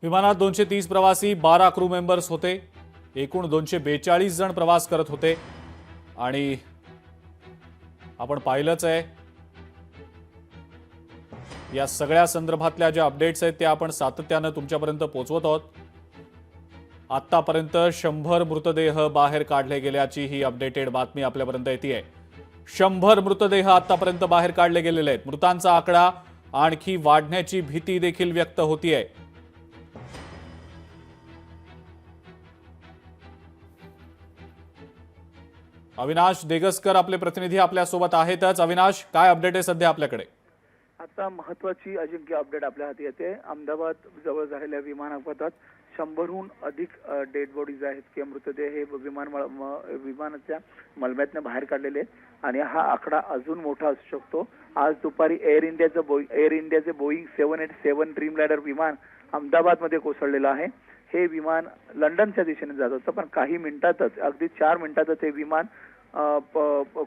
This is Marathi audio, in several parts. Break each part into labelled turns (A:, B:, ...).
A: विमानात 230 प्रवासी 12 क्रू मेंबर्स होते। एकूण 242 जण प्रवास करत होते आणि आपण पाहिलंच आहे या सगळ्या संदर्भातल्या ज्या अपडेट्स आहेत त्या आपण सातत्याने तुमच्यापर्यंत पोहोचवत आहोत। आतापर्यंत 100 मृतदेह बाहेर काढले गेल्याची ही अपडेटेड बातमी आपल्यापर्यंत येते। 100 मृतदेह आतापर्यंत बाहेर काढले गेलेले आहेत। मृतांचा आकडा आणखी वाढण्याची भीती देखील व्यक्त होतीये। अविनाश देगसकर आपले प्रतिनिधी आपल्या सोबत आहेतच। अविनाश, काय अपडेट आहे सध्या आपल्याकडे?
B: आता महत्त्वाची अजिंक्य अपडेट आपल्या हाती येते। अहमदाबाद जवळ झालेल्या विमान अपघातात 100हून अधिक डेड बॉडीज आहेत किंवा मृतदेह हे विमानाच्या मलब्यातून बाहेर काढलेले आहेत आणि हा आकडा अजून मोठा असू शकतो। आज दुपारी एअर इंडियाचे बोईंग 787 ड्रीमलाइनर विमान अहमदाबादमध्ये कोसळलेलं आहे। हे विमान लंडनच्या दिशेने जात होतं, पण काही मिनिटातच अगदी 4 मिनिटातच हे विमान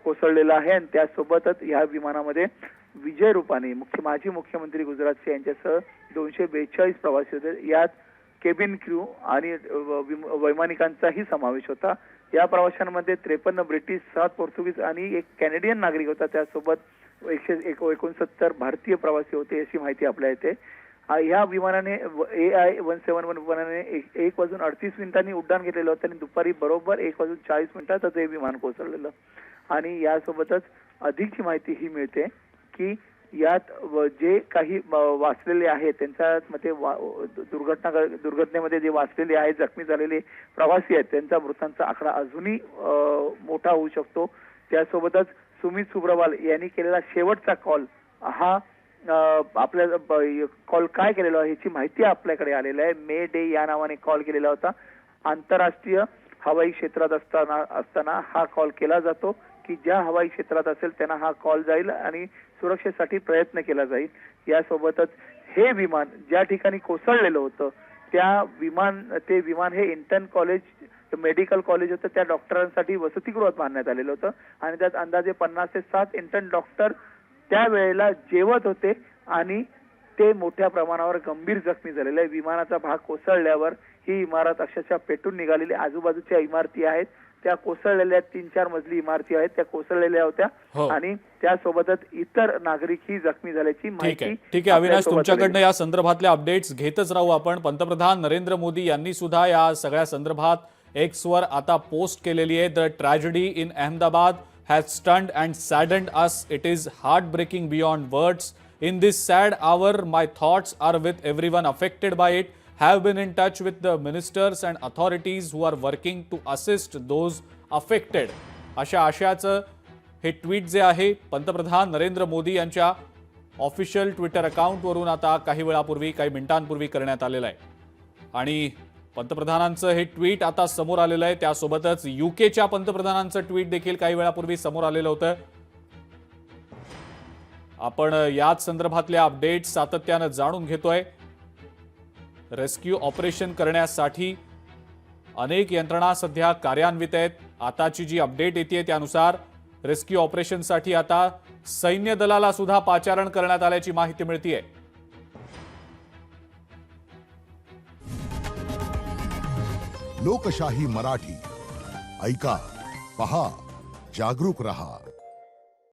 B: कोसळलेलं आहे आणि त्यासोबतच या विमानामध्ये विजय रूपानी माजी मुख्यमंत्री गुजरातचे यांच्यासह 242 प्रवासी होते। यात केबिन क्रू आणि वैमानिकांचाही समावेश होता। या प्रवाशांमध्ये 53 ब्रिटिश, 7 पोर्तुगीज आणि 1 कॅनेडियन नागरिक होता। त्यासोबत 169 भारतीय प्रवासी होते अशी माहिती आपल्या येते। या विमानाने AI-171 विमानाने 1:38 उड्डाण घेतलेलं होतं आणि दुपारी बरोबर 1:40 हे विमान कोसळलेलं आणि यासोबतच अधिकची माहिती ही मिळते की यात जे काही वाचलेले आहेत त्यांच्या मध्ये दुर्घटनेमध्ये जे वाचलेले आहेत, जखमी झालेले प्रवासी आहेत, त्यांचा मृतांचा आकडा अजूनही मोठा होऊ शकतो। त्यासोबतच सुमित सुब्रवाल यांनी केलेला शेवटचा कॉल हा आपल्या कॉल काय केलेला आहे याची माहिती आपल्याकडे आलेली आहे। मे डे या नावाने कॉल केलेला होता। आंतरराष्ट्रीय हवाई क्षेत्रात असताना हा कॉल केला जातो की ज्या हवाई क्षेत्रात असेल त्यांना हा कॉल जाईल आणि सुरक्षेसाठी प्रयत्न केला जाईल। यासोबतच हे विमान ज्या ठिकाणी कोसळलेलं होतं ते विमान हे इंटर्न कॉलेज मेडिकल कॉलेज होतं, त्या डॉक्टरांसाठी वसतिगृहात बांधण्यात आलेलं होतं आणि त्यात अंदाजे 50 ते 60 इंटर्न डॉक्टर त्यावेळेला जेवत होते आणि ते मोठ्या प्रमाणावर गंभीर जखमी झालेले। विमानाचा भाग कोसळल्यावर ही इमारत अक्षरशः पेटून निघालेली। आजूबाजूच्या इमारती आहेत त्या कोसळलेल्या, 3-4 मजली इमारती आहेत त्या कोसळलेल्या होत्या आणि त्यासोबतच इतर नागरिकही जखमी झाल्याची माहिती।
A: ठीक आहे अविनाश, तुमच्याकडनं या संदर्भातल्या अपडेट्स घेतच राहू आपण। पंतप्रधान नरेंद्र मोदी यांनी सुद्धा या सगळ्या संदर्भात एक्स वर आता पोस्ट केलेली आहे। The tragedy in Ahmedabad has stunned and saddened us. It is heartbreaking beyond words. In this sad hour, my thoughts are with everyone affected by it. Have been in touch with the ministers and authorities who are working to assist those affected. अशा आशयाचं हे ट्विट जे आहे पंतप्रधान नरेंद्र मोदी यांच्या ऑफिशियल ट्विटर अकाउंटवरून आता काही वेळापूर्वी, काही मिनिटांपूर्वी करण्यात आलेलं आहे आणि पंतप्रधानांचं हे ट्विट आता समोर आलेलं आहे। त्यासोबतच यूकेच्या पंतप्रधानांचं ट्विट देखील काही वेळापूर्वी समोर आलेलं होतं। आपण याच संदर्भातल्या अपडेट्स सातत्याने जाणून घेतोय। रेस्क्यू ऑपरेशन करण्यासाठी अनेक यंत्रणा सध्या कार्यान्वित आहेत। आताची जी अपडेट येते त्यानुसार रेस्क्यू ऑपरेशनसाठी आता सैन्य दलाला सुद्धा पाचारण करण्यात आल्याची माहिती मिळतेय।
C: लोकशाही मराठी ऐका, पहा, जागरूक रहा।